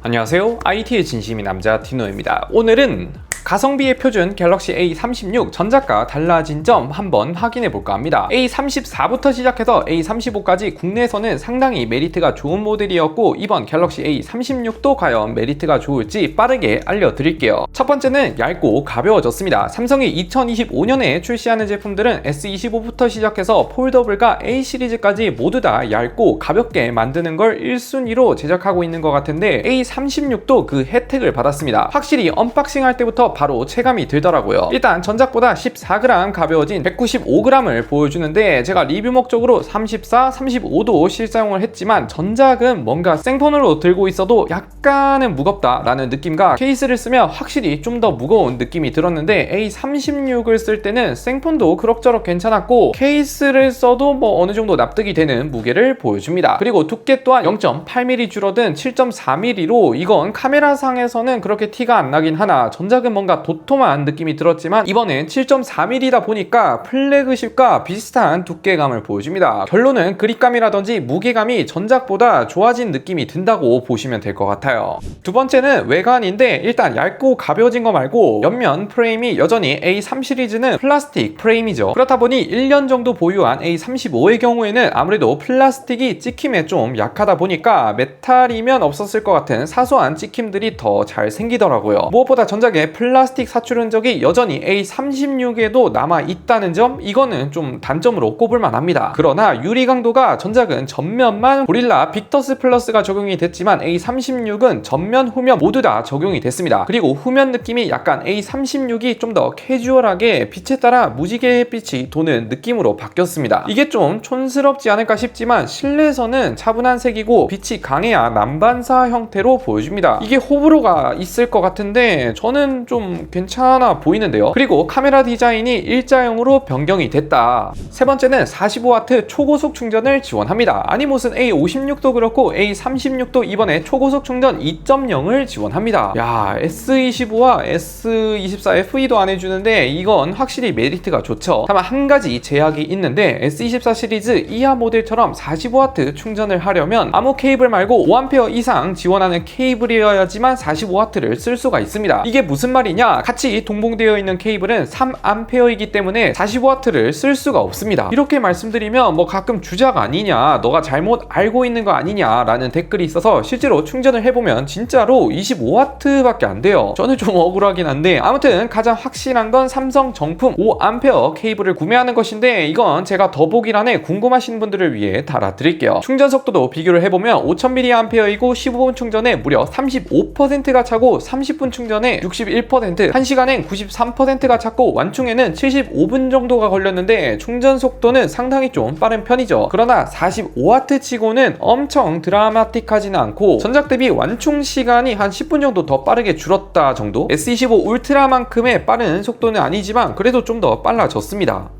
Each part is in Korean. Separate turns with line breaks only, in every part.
안녕하세요. IT의 진심인 남자 디노입니다. 오늘은 가성비의 표준 갤럭시 A36 전작과 달라진 점 한번 확인해 볼까 합니다. A34부터 시작해서 A35까지 국내에서는 상당히 메리트가 좋은 모델이었고, 이번 갤럭시 A36도 과연 메리트가 좋을지 빠르게 알려드릴게요. 첫 번째는 얇고 가벼워졌습니다. 삼성이 2025년에 출시하는 제품들은 S25부터 시작해서 폴더블과 A 시리즈까지 모두 다 얇고 가볍게 만드는 걸 1순위로 제작하고 있는 것 같은데, A36도 그 혜택을 받았습니다. 확실히 언박싱 할 때부터 바로 체감이 들더라고요. 일단 전작보다 14g 가벼워진 195g을 보여주는데, 제가 리뷰 목적으로 34, 35도 실사용을 했지만 전작은 뭔가 생폰으로 들고 있어도 약간은 무겁다 라는 느낌과 케이스를 쓰면 확실히 좀 더 무거운 느낌이 들었는데, A36을 쓸 때는 생폰도 그럭저럭 괜찮았고 케이스를 써도 뭐 어느 정도 납득이 되는 무게를 보여줍니다. 그리고 두께 또한 0.8mm 줄어든 7.4mm로 이건 카메라상에서는 그렇게 티가 안 나긴 하나, 전작은 뭔가 도톰한 느낌이 들었지만 이번엔 7.4mm다 보니까 플래그십과 비슷한 두께감을 보여줍니다. 결론은 그립감이라든지 무게감이 전작보다 좋아진 느낌이 든다고 보시면 될 것 같아요. 두 번째는 외관인데, 일단 얇고 가벼워진 거 말고 옆면 프레임이 여전히 A3 시리즈는 플라스틱 프레임이죠. 그렇다 보니 1년 정도 보유한 A35의 경우에는 아무래도 플라스틱이 찍힘에 좀 약하다 보니까 메탈이면 없었을 것 같은 사소한 찍힘들이 더 잘 생기더라고요. 무엇보다 전작의 플라스틱 사출 흔적이 여전히 A36에도 남아있다는 점, 이거는 좀 단점으로 꼽을만 합니다. 그러나 유리 강도가 전작은 전면만 고릴라 빅터스 플러스가 적용이 됐지만 A36은 전면 후면 모두 다 적용이 됐습니다. 그리고 후면 느낌이 약간 A36이 좀 더 캐주얼하게 빛에 따라 무지개 햇빛이 도는 느낌으로 바뀌었습니다. 이게 좀 촌스럽지 않을까 싶지만 실내에서는 차분한 색이고 빛이 강해야 남반사 형태로 보여줍니다. 이게 호불호가 있을 것 같은데 저는 좀 괜찮아 보이는데요. 그리고 카메라 디자인이 일자형으로 변경이 됐다. 세 번째는 45W 초고속 충전을 지원합니다. 아니 무슨 A56도 그렇고 A36도 이번에 초고속 충전 2.0을 지원합니다. 야, S25와 S24FE도 안 해주는데 이건 확실히 메리트가 좋죠. 다만 한 가지 제약이 있는데, S24 시리즈 이하 모델처럼 45W 충전을 하려면 아무 케이블 말고 5A 이상 지원하는 케이블이어야지만 45W를 쓸 수가 있습니다. 이게 무슨 말이냐? 같이 동봉되어 있는 케이블은 3A이기 때문에 45W를 쓸 수가 없습니다. 이렇게 말씀드리면 뭐 가끔 주작 아니냐, 너가 잘못 알고 있는 거 아니냐 라는 댓글이 있어서 실제로 충전을 해보면 진짜로 25W밖에 안 돼요. 저는 좀 억울하긴 한데, 아무튼 가장 확실한 건 삼성 정품 5A 케이블을 구매하는 것인데, 이건 제가 더보기란에 궁금하신 분들을 위해 달아드릴게요. 충전 속도도 비교를 해보면 5000mAh이고 15분 충전에 무려 35%가 차고 30분 충전에 61%, 1시간엔 93%가 찼고 완충에는 75분 정도가 걸렸는데 충전 속도는 상당히 좀 빠른 편이죠. 그러나 45W 치고는 엄청 드라마틱하지는 않고 전작 대비 완충 시간이 한 10분 정도 더 빠르게 줄었다 정도? S25 울트라만큼의 빠른 속도는 아니지만 그래도 좀 더 빨라졌습니다.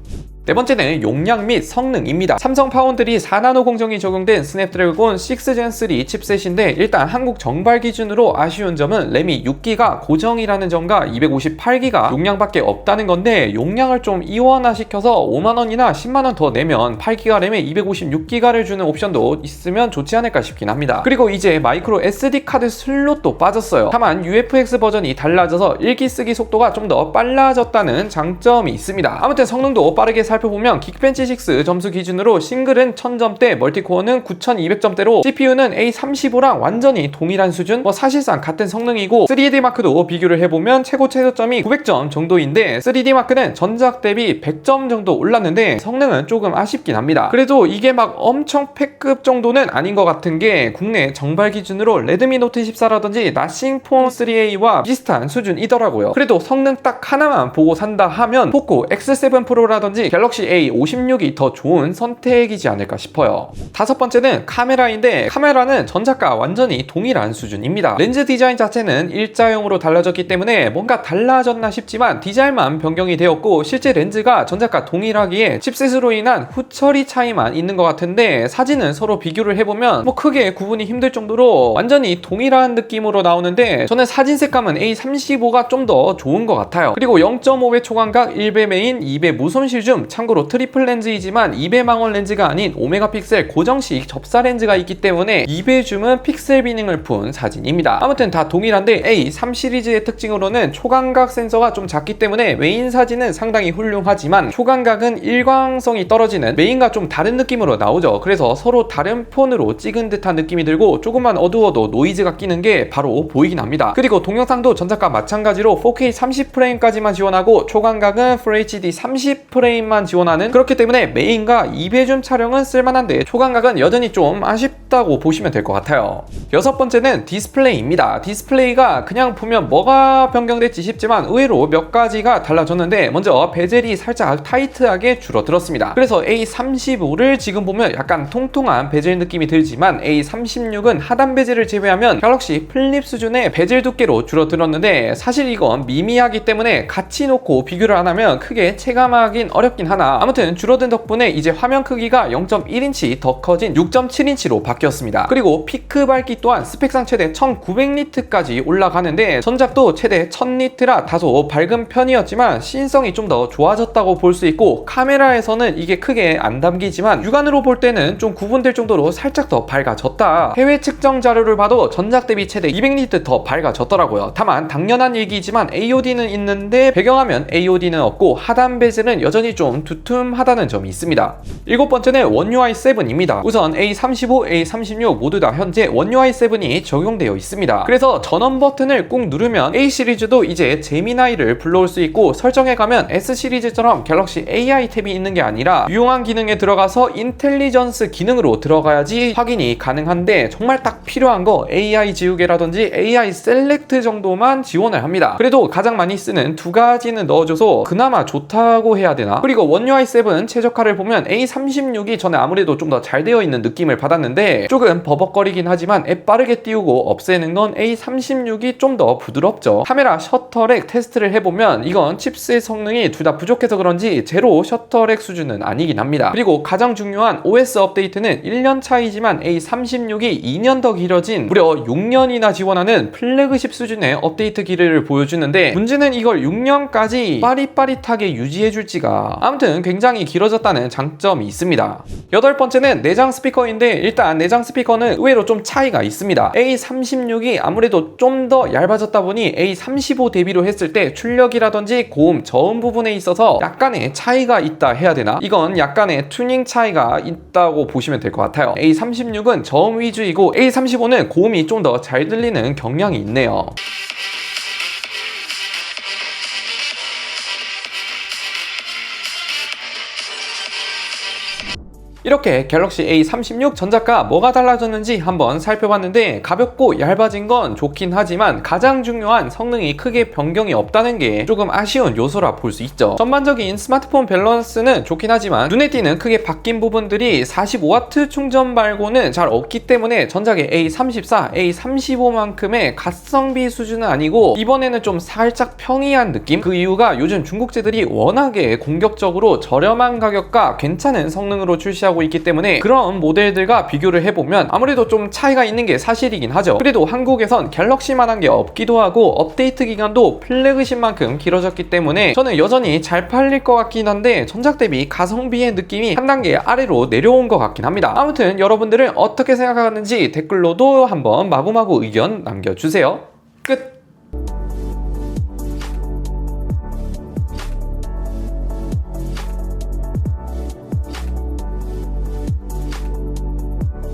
네 번째는 용량 및 성능입니다. 삼성 파운드리 4나노 공정이 적용된 스냅드래곤 6gen3 칩셋인데, 일단 한국 정발 기준으로 아쉬운 점은 램이 6기가 고정이라는 점과 258기가 용량밖에 없다는 건데, 용량을 좀 이원화시켜서 5만원이나 10만원 더 내면 8기가 램에 256기가를 주는 옵션도 있으면 좋지 않을까 싶긴 합니다. 그리고 이제 마이크로 SD 카드 슬롯도 빠졌어요. 다만 UFX 버전이 달라져서 일기 쓰기 속도가 좀 더 빨라졌다는 장점이 있습니다. 아무튼 성능도 빠르게 살펴보면 긱벤치 6 점수 기준으로 싱글은 1000점대, 멀티코어는 9200점대로 CPU는 A35랑 완전히 동일한 수준, 뭐 사실상 같은 성능이고 3D마크도 비교를 해보면 최고 최저점이 900점 정도인데 3D마크는 전작 대비 100점 정도 올랐는데 성능은 조금 아쉽긴 합니다. 그래도 이게 막 엄청 패급 정도는 아닌 것 같은 게, 국내 정발 기준으로 레드미 노트 14라든지 나싱폰 3A와 비슷한 수준이더라고요. 그래도 성능 딱 하나만 보고 산다 하면 포코 X7 프로라든지 갤럭시 A56이 더 좋은 선택이지 않을까 싶어요. 다섯 번째는 카메라인데, 카메라는 전작과 완전히 동일한 수준입니다. 렌즈 디자인 자체는 일자형으로 달라졌기 때문에 뭔가 달라졌나 싶지만 디자인만 변경이 되었고, 실제 렌즈가 전작과 동일하기에 칩셋으로 인한 후처리 차이만 있는 것 같은데, 사진은 서로 비교를 해보면 뭐 크게 구분이 힘들 정도로 완전히 동일한 느낌으로 나오는데, 저는 사진 색감은 A35가 좀 더 좋은 것 같아요. 그리고 0.5배 초광각, 1배 메인, 2배 무손실 줌, 참고로 트리플 렌즈이지만 2배 망원 렌즈가 아닌 5메가픽셀 고정식 접사 렌즈가 있기 때문에 2배 줌은 픽셀 비닝을 푼 사진입니다. 아무튼 다 동일한데 A3 시리즈의 특징으로는 초광각 센서가 좀 작기 때문에 메인 사진은 상당히 훌륭하지만 초광각은 일광성이 떨어지는 메인과 좀 다른 느낌으로 나오죠. 그래서 서로 다른 폰으로 찍은 듯한 느낌이 들고, 조금만 어두워도 노이즈가 끼는 게 바로 보이긴 합니다. 그리고 동영상도 전작과 마찬가지로 4K 30프레임까지만 지원하고 초광각은 FHD 30프레임만 지원하는, 그렇기 때문에 메인과 2배 줌 촬영은 쓸만한데 초광각은 여전히 좀 아쉽다고 보시면 될 것 같아요. 여섯 번째는 디스플레이입니다. 디스플레이가 그냥 보면 뭐가 변경됐지 싶지만 의외로 몇 가지가 달라졌는데, 먼저 베젤이 살짝 타이트하게 줄어들었습니다. 그래서 A35를 지금 보면 약간 통통한 베젤 느낌이 들지만 A36은 하단 베젤을 제외하면 갤럭시 플립 수준의 베젤 두께로 줄어들었는데, 사실 이건 미미하기 때문에 같이 놓고 비교를 안 하면 크게 체감하긴 어렵긴 하나, 아무튼 줄어든 덕분에 이제 화면 크기가 0.1인치 더 커진 6.7인치로 바뀌었습니다. 그리고 피크 밝기 또한 스펙상 최대 1900니트까지 올라가는데, 전작도 최대 1000니트라 다소 밝은 편이었지만 신성이 좀 더 좋아졌다고 볼 수 있고, 카메라에서는 이게 크게 안 담기지만 육안으로 볼 때는 좀 구분될 정도로 살짝 더 밝아졌다. 해외 측정 자료를 봐도 전작 대비 최대 200니트 더 밝아졌더라고요. 다만 당연한 얘기지만 AOD는 있는데 배경화면 AOD는 없고 하단 베젤은 여전히 좀 두툼하다는 점이 있습니다. 일곱 번째는 One UI 7입니다. 우선 A35, A36 모두 다 현재 One UI 7이 적용되어 있습니다. 그래서 전원 버튼을 꾹 누르면 A 시리즈도 이제 제미나이를 불러올 수 있고, 설정해가면 S 시리즈처럼 갤럭시 AI 탭이 있는 게 아니라 유용한 기능에 들어가서 인텔리전스 기능으로 들어가야지 확인이 가능한데, 정말 딱 필요한 거 AI 지우개라든지 AI 셀렉트 정도만 지원을 합니다. 그래도 가장 많이 쓰는 두 가지는 넣어줘서 그나마 좋다고 해야 되나? 그리고 One UI 7 최적화를 보면 A36이 전에 아무래도 좀 더 잘 되어 있는 느낌을 받았는데, 조금 버벅거리긴 하지만 앱 빠르게 띄우고 없애는 건 A36이 좀 더 부드럽죠. 카메라 셔터렉 테스트를 해보면 이건 칩셋 성능이 둘 다 부족해서 그런지 제로 셔터렉 수준은 아니긴 합니다. 그리고 가장 중요한 OS 업데이트는 1년 차이지만 A36이 2년 더 길어진 무려 6년이나 지원하는 플래그십 수준의 업데이트 기회를 보여주는데, 문제는 이걸 6년까지 빠릿빠릿하게 유지해줄지가. 아무튼 굉장히 길어졌다는 장점이 있습니다. 여덟 번째는 내장 스피커인데, 일단 내장 스피커는 의외로 좀 차이가 있습니다. A36이 아무래도 좀 더 얇아졌다 보니 A35 대비로 했을 때 출력이라든지 고음, 저음 부분에 있어서 약간의 차이가 있다 해야 되나? 이건 약간의 튜닝 차이가 있다고 보시면 될 것 같아요. A36은 저음 위주이고 A35는 고음이 좀 더 잘 들리는 경향이 있네요. 이렇게 갤럭시 A36 전작과 뭐가 달라졌는지 한번 살펴봤는데, 가볍고 얇아진 건 좋긴 하지만 가장 중요한 성능이 크게 변경이 없다는 게 조금 아쉬운 요소라 볼 수 있죠. 전반적인 스마트폰 밸런스는 좋긴 하지만 눈에 띄는 크게 바뀐 부분들이 45W 충전 말고는 잘 없기 때문에 전작의 A34, A35만큼의 가성비 수준은 아니고, 이번에는 좀 살짝 평이한 느낌? 그 이유가 요즘 중국제들이 워낙에 공격적으로 저렴한 가격과 괜찮은 성능으로 출시하고 있기 때문에 그런 모델들과 비교를 해보면 아무래도 좀 차이가 있는 게 사실이긴 하죠. 그래도 한국에선 갤럭시만한 게 없기도 하고 업데이트 기간도 플래그십만큼 길어졌기 때문에 저는 여전히 잘 팔릴 것 같긴 한데, 전작 대비 가성비의 느낌이 한 단계 아래로 내려온 것 같긴 합니다. 아무튼 여러분들은 어떻게 생각하는지 댓글로도 한번 마구마구 의견 남겨주세요.